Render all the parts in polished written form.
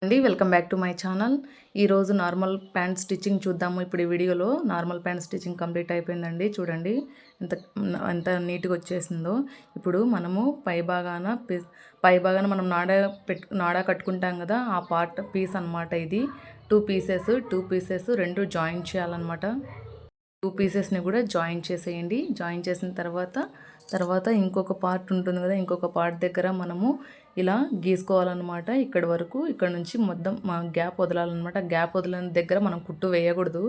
అండి welcome back to my channel. ఈరోజు normal pant stitching చూద్దాము. ఇప్పుడు ఈ వీడియోలో నార్మల్ ప్యాంట్ స్టిచ్చింగ్ కంప్లీట్ అయిపోయిందండి. చూడండి ఎంత ఎంత నీట్గా వచ్చేసిందో. ఇప్పుడు మనము పై భాగాన మనం నాడా కట్టుకుంటాం కదా, ఆ పార్ట్ పీస్ అనమాట. ఇది టూ పీసెస్ రెండు జాయిన్ చేయాలన్నమాట. టూ పీసెస్ని కూడా జాయిన్ చేసేయండి. జాయిన్ చేసిన తర్వాత ఇంకొక పార్ట్ ఉంటుంది కదా, ఇంకొక పార్ట్ దగ్గర మనము ఇలా గీసుకోవాలన్నమాట. ఇక్కడ వరకు, ఇక్కడ నుంచి మొత్తం గ్యాప్ వదలాలన్నమాట. గ్యాప్ వదిలిన దగ్గర మనం కుట్టు వేయకూడదు.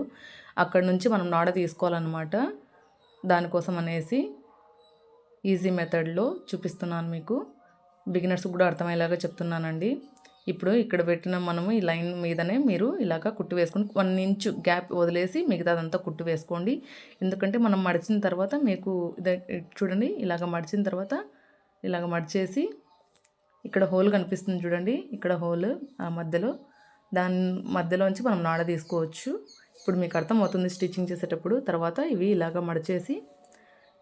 అక్కడ నుంచి మనం నాడ తీసుకోవాలన్నమాట. దానికోసం అనేసి ఈజీ మెథడ్లో చూపిస్తున్నాను మీకు. బిగినర్స్ కూడా అర్థమయ్యేలాగా చెప్తున్నానండి. ఇప్పుడు ఇక్కడ పెట్టిన మనము ఈ లైన్ మీదనే మీరు ఇలాగ కుట్టు వేసుకొని 1 ఇంచు గ్యాప్ వదిలేసి మిగతాదంతా కుట్టు వేసుకోండి. ఎందుకంటే మనం మడిచిన తర్వాత మీకు చూడండి, ఇలాగ మడిచిన తర్వాత ఇలాగ మడిచేసి ఇక్కడ హోల్ కనిపిస్తుంది చూడండి, ఇక్కడ హోల్ ఆ మధ్యలో, దాని మధ్యలోంచి మనం నాడ తీసుకోవచ్చు. ఇప్పుడు మీకు అర్థమవుతుంది స్టిచ్చింగ్ చేసేటప్పుడు. తర్వాత ఇవి ఇలాగ మడిచేసి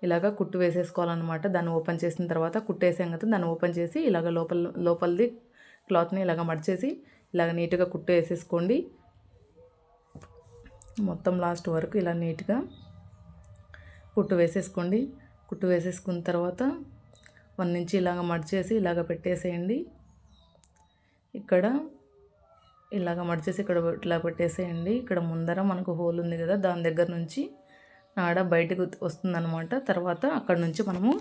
ఇలాగ కుట్టు వేసేసుకోవాలన్నమాట. దాన్ని ఓపెన్ చేసిన తర్వాత కుట్టేసాం కదా, దాన్ని ఓపెన్ చేసి ఇలాగ లోపలిది క్లాత్ని ఇలాగ మడిచేసి ఇలాగ నీట్గా కుట్టు వేసేసుకోండి. మొత్తం లాస్ట్ వరకు ఇలా నీట్గా కుట్టు వేసేసుకోండి. కుట్టు వేసేసుకున్న తర్వాత 1 నుంచి ఇలాగ మడిచేసి ఇలాగ పెట్టేసేయండి. ఇక్కడ ఇలాగ మడిచేసి ఇక్కడ ఇలా పెట్టేసేయండి. ఇక్కడ ముందర మనకు హోల్ ఉంది కదా, దాని దగ్గర నుంచి నాడ బయటకు వస్తుందన్నమాట. తర్వాత అక్కడ నుంచి మనము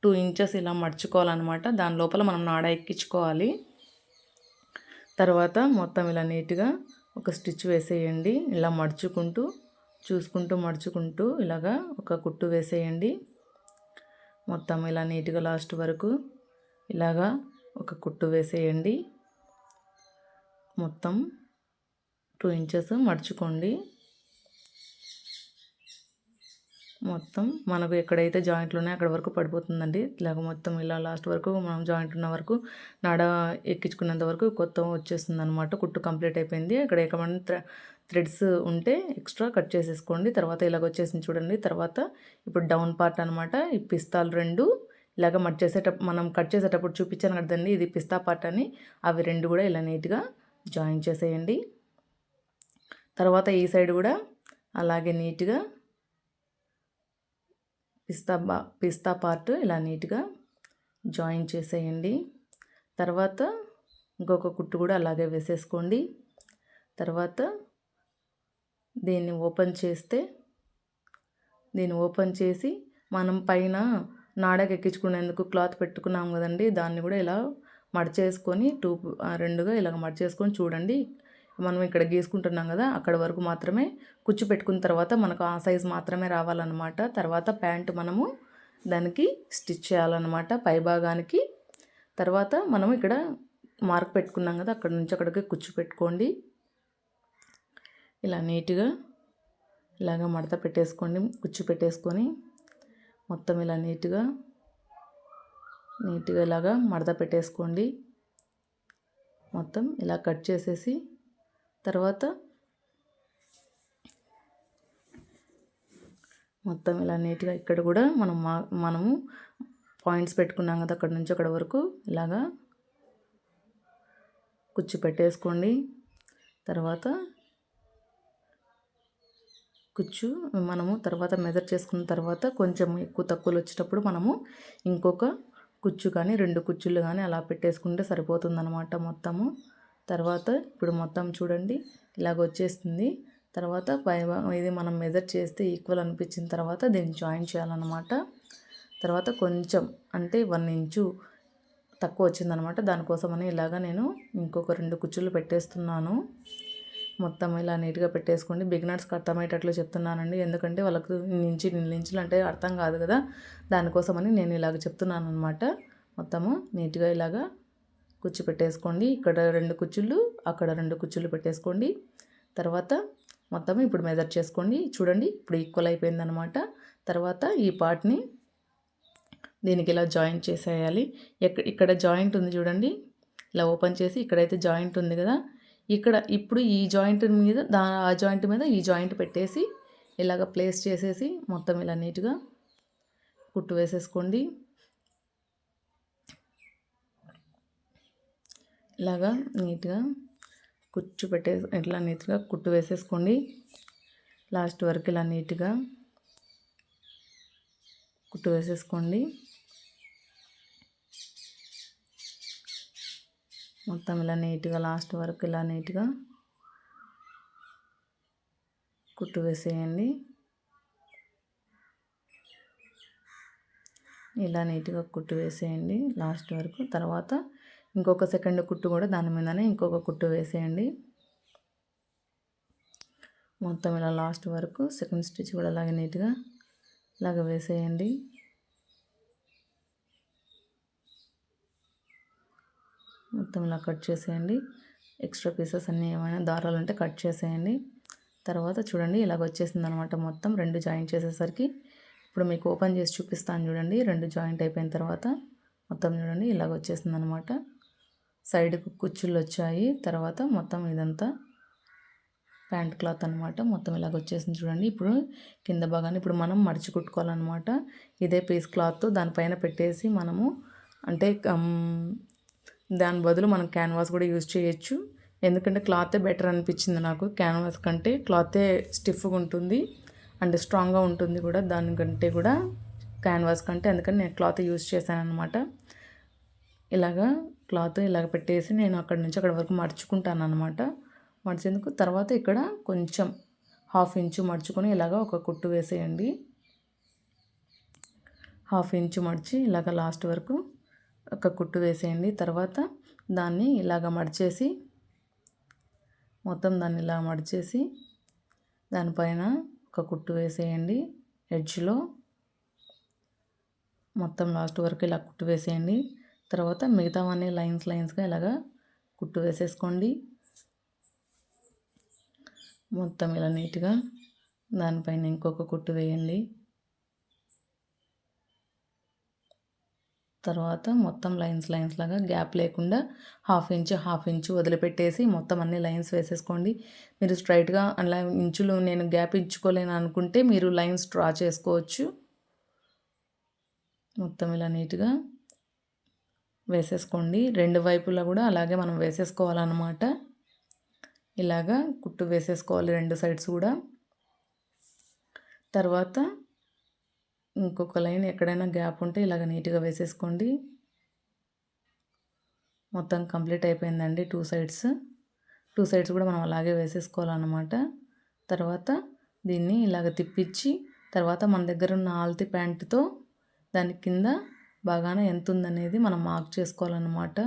2 ఇంచెస్ ఇలా మడుచుకోవాలన్నమాట. దాని లోపల మనం నాడ ఎక్కించుకోవాలి. తర్వాత మొత్తం ఇలా నీట్గా ఒక స్టిచ్ వేసేయండి. ఇలా మడుచుకుంటూ ఇలాగా ఒక కుట్టు వేసేయండి. మొత్తం ఇలా నీట్గా లాస్ట్ వరకు ఇలాగా ఒక కుట్టు వేసేయండి. మొత్తం 2 ఇంచెస్ మడుచుకోండి. మొత్తం మనకు ఎక్కడైతే జాయింట్లు ఉన్నాయో అక్కడ వరకు పడిపోతుందండి. ఇలాగ మొత్తం ఇలా లాస్ట్ వరకు మనం జాయింట్ ఉన్న వరకు నాడ ఎక్కించుకున్నంత వరకు కొత్త వచ్చేస్తుంది అనమాట. కుట్టు కంప్లీట్ అయిపోయింది. ఇక్కడ ఏమైనా థ్రెడ్స్ ఉంటే ఎక్స్ట్రా కట్ చేసేసుకోండి. తర్వాత ఇలాగ వచ్చేసింది చూడండి. తర్వాత ఇప్పుడు డౌన్ పార్ట్ అనమాట. ఈ పిస్తాలు 2 ఇలాగ మనం కట్ చేసేటప్పుడు చూపించాను కదండి, ఇది పిస్తా పార్ట్ అని. అవి 2 కూడా ఇలా నీట్గా జాయిన్ చేసేయండి. తర్వాత ఈ సైడ్ కూడా అలాగే నీట్గా పిస్తా పార్ట్ ఇలా నీట్గా జాయిన్ చేసేయండి. తర్వాత ఇంకొక కుట్టు కూడా అలాగే వేసేసుకోండి. తర్వాత దీన్ని ఓపెన్ చేసి మనం పైన నాడకి ఎక్కించుకునేందుకు క్లాత్ పెట్టుకున్నాం కదండి, దాన్ని కూడా ఇలా మడిచేసుకొని రెండుగా ఇలాగ మడిచేసుకొని చూడండి. మనం ఇక్కడ గీసుకుంటున్నాం కదా, అక్కడ వరకు మాత్రమే కుచ్చు పెట్టుకున్న తర్వాత మనకు ఆ సైజ్ మాత్రమే రావాలన్నమాట. తర్వాత ప్యాంటు మనము దానికి స్టిచ్ చేయాలన్నమాట పై భాగానికి. తర్వాత మనం ఇక్కడ మార్క్ పెట్టుకున్నాం కదా, అక్కడ నుంచి అక్కడికి కుచ్చు పెట్టుకోండి. ఇలా నీట్గా ఇలాగ మడత పెట్టేసుకోండి. కుచ్చు పెట్టేసుకొని మొత్తం ఇలా నీట్గా ఇలాగా మడత పెట్టేసుకోండి. మొత్తం ఇలా కట్ చేసేసి తర్వాత మొత్తం ఇలా నీట్గా ఇక్కడ కూడా మనము పాయింట్స్ పెట్టుకున్నాం కదా, అక్కడ నుంచి అక్కడ వరకు ఇలాగా కుచ్చు పెట్టేసుకోండి. తర్వాత కుచ్చు మనము తర్వాత మెజర్ చేసుకున్న తర్వాత కొంచెం ఎక్కువ తక్కువలు వచ్చేటప్పుడు మనము ఇంకొక కుచ్చు కానీ 2 కుచ్చులు కానీ అలా పెట్టేసుకుంటే సరిపోతుందన్నమాట మొత్తము. తర్వాత ఇప్పుడు మొత్తం చూడండి ఇలాగ వచ్చేస్తుంది. తర్వాత ఇది మనం మెజర్ చేస్తే ఈక్వల్ అనిపించిన తర్వాత దీన్ని జాయిన్ చేయాలన్నమాట. తర్వాత కొంచెం అంటే 1 ఇంచు తక్కువ వచ్చిందనమాట. దానికోసమని ఇలాగ నేను ఇంకొక 2 కుచ్చులు పెట్టేస్తున్నాను. మొత్తం ఇలా నీట్గా పెట్టేసుకోండి. బిగినర్స్కి అర్థమయ్యేటట్లు చెప్తున్నానండి, ఎందుకంటే వాళ్ళకు నించులు అంటే అర్థం కాదు కదా, దానికోసమని నేను ఇలాగ చెప్తున్నాను అనమాట. మొత్తము నీట్గా ఇలాగా కుచ్చు పెట్టేసుకోండి. ఇక్కడ 2 కుచ్చులు, అక్కడ 2 కుచ్చులు పెట్టేసుకోండి. తర్వాత మొత్తం ఇప్పుడు మెజర్ చేసుకోండి. చూడండి ఇప్పుడు ఈక్వల్ అయిపోయిందనమాట. తర్వాత ఈ పార్ట్ని దీనికి ఇలా జాయింట్ చేసేయాలి. ఇక్కడ జాయింట్ ఉంది చూడండి, ఇలా ఓపెన్ చేసి ఇక్కడైతే జాయింట్ ఉంది కదా, ఇప్పుడు ఈ జాయింట్ మీద ఆ జాయింట్ మీద ఈ జాయింట్ పెట్టేసి ఇలాగ ప్లేస్ చేసేసి మొత్తం ఇలా నీట్గా కుట్టు వేసేసుకోండి. ఇలాగా నీట్గా కుచ్చు పెట్టే ఇట్లా నీట్గా కుట్టు వేసేసుకోండి. లాస్ట్ వరకు ఇలా నీట్గా కుట్టు వేసేసుకోండి. మొత్తం ఇలా నీట్గా లాస్ట్ వరకు ఇలా నీట్గా కుట్టు వేసేయండి. ఇలా నీట్గా కుట్టు వేసేయండి లాస్ట్ వరకు. తర్వాత ఇంకొక సెకండ్ కుట్టు కూడా దాని మీదనే ఇంకొక కుట్టు వేసేయండి. మొత్తం ఇలా లాస్ట్ వరకు సెకండ్ స్టిచ్ కూడా అలాగే నీట్గా ఇలాగ వేసేయండి. మొత్తం ఇలా కట్ చేసేయండి. ఎక్స్ట్రా పీసెస్ అన్నీ ఏమైనా దారాలు ఉంటే కట్ చేసేయండి. తర్వాత చూడండి ఇలాగ వచ్చేసింది అనమాట. మొత్తం 2 జాయింట్ చేసేసరికి ఇప్పుడు మీకు ఓపెన్ చేసి చూపిస్తాను చూడండి. 2 జాయింట్ అయిపోయిన తర్వాత మొత్తం చూడండి ఇలాగ వచ్చేసింది అనమాట. సైడ్కు కుచ్చుళ్ళు వచ్చాయి. తర్వాత మొత్తం ఇదంతా ప్యాంట్ క్లాత్ అనమాట. మొత్తం ఇలాగ వచ్చేసింది చూడండి. ఇప్పుడు కింద భాగాన్ని ఇప్పుడు మనం మడిచి కుట్టుకోవాలన్నమాట. ఇదే పీస్ క్లాత్ దానిపైన పెట్టేసి మనము అంటే దాని బదులు మనం క్యాన్వాస్ కూడా యూజ్ చేయొచ్చు. ఎందుకంటే క్లాతే బెటర్ అనిపించింది నాకు. క్యాన్వాస్ కంటే క్లాతే స్టిఫ్గా ఉంటుంది అండ్ స్ట్రాంగ్గా ఉంటుంది కూడా దానికంటే కూడా క్యాన్వాస్ కంటే. అందుకని నేను క్లాత్ యూజ్ చేశాను అనమాట. ఇలాగా క్లాత్ ఇలాగ పెట్టేసి నేను అక్కడి నుంచి అక్కడి వరకు మడుచుకుంటాను అనమాట. మడిచేందుకు తర్వాత ఇక్కడ కొంచెం 1/2 ఇంచు మడుచుకొని ఇలాగ ఒక కుట్టు వేసేయండి. 1/2 ఇంచు మడిచి ఇలాగ లాస్ట్ వరకు ఒక కుట్టు వేసేయండి. తర్వాత దాన్ని ఇలాగ మడిచేసి మొత్తం దాన్ని ఇలా మడిచేసి దానిపైన ఒక కుట్టు వేసేయండి. ఎడ్జ్లో మొత్తం లాస్ట్ వరకు ఇలా కుట్టు వేసేయండి. తర్వాత మిగతావన్నీ లైన్స్గా ఇలాగా కుట్టు వేసేసుకోండి. మొత్తం ఇలా నీట్గా దానిపైన ఇంకొక కుట్టు వేయండి. తర్వాత మొత్తం లైన్స్ లాగా గ్యాప్ లేకుండా 1/2 ఇంచు వదిలిపెట్టేసి మొత్తం అన్ని లైన్స్ వేసేసుకోండి. మీరు స్ట్రైట్గా అలా ఇంచులు నేను గ్యాప్ ఇచ్చుకోలేను అనుకుంటే మీరు లైన్స్ డ్రా చేసుకోవచ్చు. మొత్తం ఇలా నీట్గా వేసేసుకోండి. 2 వైపులా కూడా అలాగే మనం వేసేసుకోవాలన్నమాట. ఇలాగా కుట్టు వేసేసుకోవాలి 2 సైడ్స్ కూడా. తర్వాత ఇంకొక లైన్ ఎక్కడైనా గ్యాప్ ఉంటే ఇలాగ నీట్గా వేసేసుకోండి. మొత్తం కంప్లీట్ అయిపోయిందండి 2 సైడ్స్ కూడా మనం అలాగే వేసేసుకోవాలన్నమాట. తర్వాత దీన్ని ఇలాగ తిప్పించి తర్వాత మన దగ్గర ఉన్న ఆల్తి ప్యాంటుతో దాని కింద బాగానే ఎంత ఉందనేది మనం మార్క్ చేసుకోవాలన్నమాట.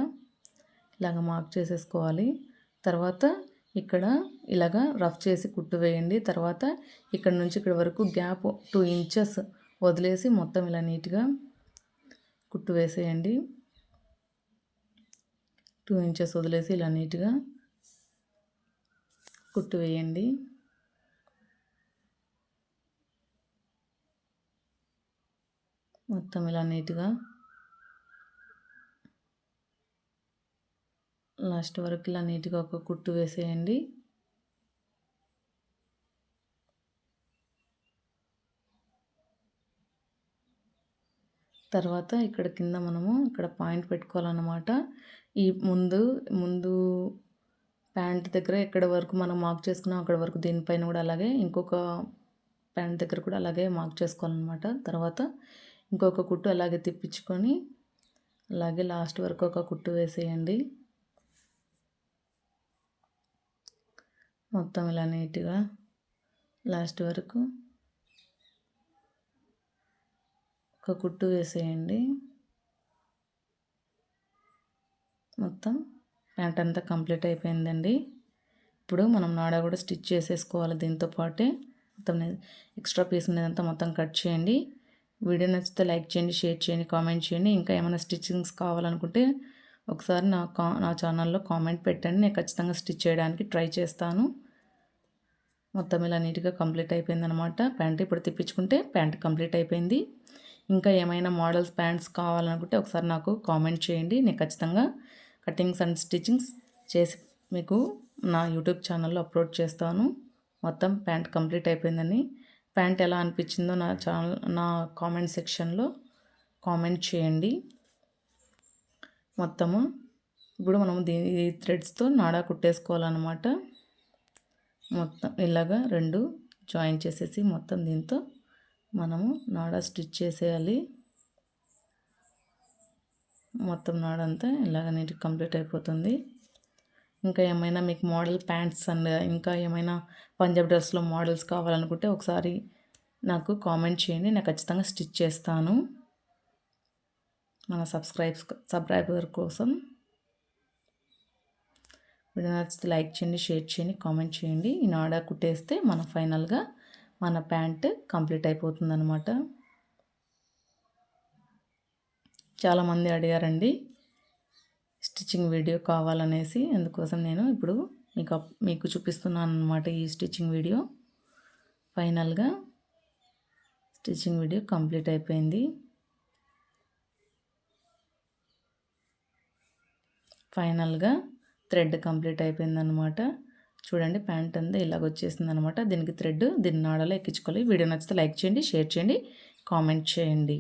ఇలాగ మార్క్ చేసేసుకోవాలి. తర్వాత ఇక్కడ ఇలాగ రఫ్ చేసి కుట్టు వేయండి. తర్వాత ఇక్కడ నుంచి ఇక్కడ వరకు గ్యాప్ 2 ఇంచెస్ వదిలేసి మొత్తం ఇలా నీట్గా కుట్టు వేసేయండి. 2 ఇంచెస్ వదిలేసి ఇలా నీట్గా కుట్టు వేయండి. మొత్తం ఇలా నీట్గా లాస్ట్ వరకు ఇలా నీట్గా ఒక కుట్టు వేసేయండి. తర్వాత ఇక్కడ కింద మనము ఇక్కడ పాయింట్ పెట్టుకోవాలన్నమాట. ఈ ముందు ప్యాంట్ దగ్గర ఎక్కడ వరకు మనం మార్క్ చేసుకున్నాం అక్కడ వరకు దీనిపైన కూడా అలాగే ఇంకొక ప్యాంట్ దగ్గర కూడా అలాగే మార్క్ చేసుకోవాలన్నమాట. తర్వాత ఇంకొక కుట్టు అలాగే తిప్పించుకొని అలాగే లాస్ట్ వరకు ఒక కుట్టు వేసేయండి. మొత్తం ఇలా నీట్గా లాస్ట్ వరకు ఒక కుట్టు వేసేయండి. మొత్తం ప్యాంట్ అంతా కంప్లీట్ అయిపోయిందండి. ఇప్పుడు మనం నాడా కూడా స్టిచ్ చేసేసుకోవాలి. దీంతో పాటే మొత్తం ఎక్స్ట్రా పీస్ ఉన్నదంతా మొత్తం కట్ చేయండి. వీడియో నచ్చితే లైక్ చేయండి, షేర్ చేయండి, కామెంట్ చేయండి. ఇంకా ఏమైనా స్టిచ్చింగ్స్ కావాలనుకుంటే ఒకసారి నా ఛానల్లో కామెంట్ పెట్టండి. నేను ఖచ్చితంగా స్టిచ్ చేయడానికి ట్రై చేస్తాను. మొత్తం ఇలా నీట్గా కంప్లీట్ అయిపోయిందనమాట. ప్యాంట్ ఇప్పుడు తిప్పించుకుంటే ప్యాంట్ కంప్లీట్ అయిపోయింది. ఇంకా ఏమైనా మోడల్స్ ప్యాంట్స్ కావాలనుకుంటే ఒకసారి నాకు కామెంట్ చేయండి. నేను ఖచ్చితంగా కటింగ్స్ అండ్ స్టిచ్చింగ్స్ చేసి మీకు నా యూట్యూబ్ ఛానల్లో అప్లోడ్ చేస్తాను. మొత్తం ప్యాంట్ కంప్లీట్ అయిపోయిందని ప్యాంట్ ఎలా అనిపించిందో నా కామెంట్ సెక్షన్లో కామెంట్ చేయండి. మొత్తము ఇప్పుడు మనం ఈ థ్రెడ్స్తో నాడా కుట్టేసుకోవాలన్నమాట. మొత్తం ఇలాగా 2 జాయిన్ చేసేసి మొత్తం దీంతో మనము నాడా స్టిచ్ చేసేయాలి. మొత్తం నాడంతా ఇలాగ నీట్గా కంప్లీట్ అయిపోతుంది. ఇంకా ఏమైనా మీకు మోడల్ ప్యాంట్స్ అండ్ ఇంకా ఏమైనా పంజాబ్ డ్రెస్లో మోడల్స్ కావాలనుకుంటే ఒకసారి నాకు కామెంట్ చేయండి. నేను ఖచ్చితంగా స్టిచ్ చేస్తాను మన సబ్స్క్రైబర్ కోసం. వీడియో నచ్చితే లైక్ చేయండి, షేర్ చేయండి, కామెంట్ చేయండి. ఈ నాడా కుట్టేస్తే మన ఫైనల్గా మన ప్యాంట్ కంప్లీట్ అయిపోతుందన్నమాట. చాలామంది అడిగారండి స్టిచ్చింగ్ వీడియో కావాలనేసి, అందుకోసం నేను ఇప్పుడు మీకు చూపిస్తున్నాను అన్నమాట ఈ స్టిచ్చింగ్ వీడియో. ఫైనల్గా స్టిచ్చింగ్ వీడియో కంప్లీట్ అయిపోయింది. ఫైనల్గా థ్రెడ్ కంప్లీట్ అయిపోయిందనమాట. చూడండి ప్యాంట్ అంతా ఇలాగ వచ్చేసింది అనమాట. దీనికి థ్రెడ్ దీని నాడలో ఎక్కించుకోవాలి. వీడియో నచ్చితే లైక్ చేయండి, షేర్ చేయండి, కామెంట్ చేయండి.